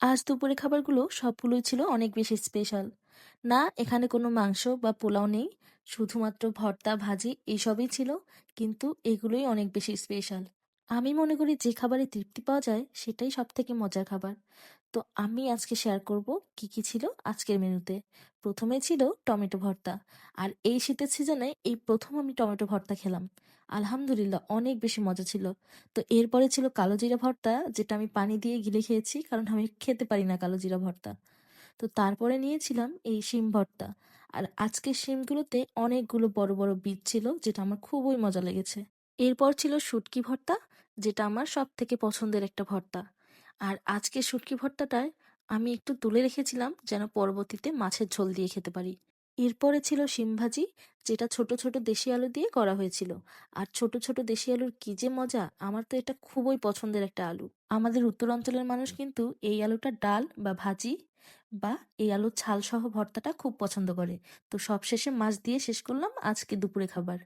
আজ দুপুরে খাবারগুলো সবগুলোই ছিল অনেক বেশি স্পেশাল। না, এখানে কোনো মাংস বা পোলাও নেই, শুধুমাত্র ভর্তা ভাজি এইসবই ছিল। কিন্তু এগুলোই অনেক বেশি স্পেশাল। আমি মনে করি যে খাবারে তৃপ্তি পাওয়া যায় সেটাই সব থেকে মজার খাবার। তো আমি আজকে শেয়ার করব কি কি ছিল আজকের মেনুতে। প্রথমে ছিল টমেটো ভর্তা। আর এই শীতের সিজনে এই প্রথম আমি টমেটো ভর্তা খেলাম। আলহামদুলিল্লাহ, অনেক বেশি মজা ছিল। তো এরপরে ছিল কালো জিরা ভর্তা, যেটা আমি পানি দিয়ে গিলে খেয়েছি, কারণ আমি খেতে পারি না কালো জিরা ভর্তা। তো তারপরে নিয়েছিলাম এই শিম ভর্তা। আর আজকের শিমগুলোতে অনেকগুলো বড় বড় বীজ ছিল, যেটা আমার খুবই মজা লেগেছে। এরপর ছিল শুটকি ভর্তা, যেটা আমার সব থেকে পছন্দের একটা ভর্তা। আর আজকে শুটকি ভর্তাটায় আমি একটু তুলে রেখেছিলাম যেন পরবর্তীতে মাছের ঝোল দিয়ে খেতে পারি। এরপরে ছিল শিম ভাজি, যেটা ছোট ছোট দেশি আলু দিয়ে করা হয়েছিল। আর ছোট ছোট দেশি আলুর কি যে মজা, আমার তো এটা খুবই পছন্দের একটা আলু। আমাদের উত্তরাঞ্চলের মানুষ কিন্তু এই আলুটা ডাল বা ভাজি বা এই আলুর ছাল সহ ভর্তাটা খুব পছন্দ করে। তো সবশেষে মাছ দিয়ে শেষ করলাম আজকে দুপুরে খাবার।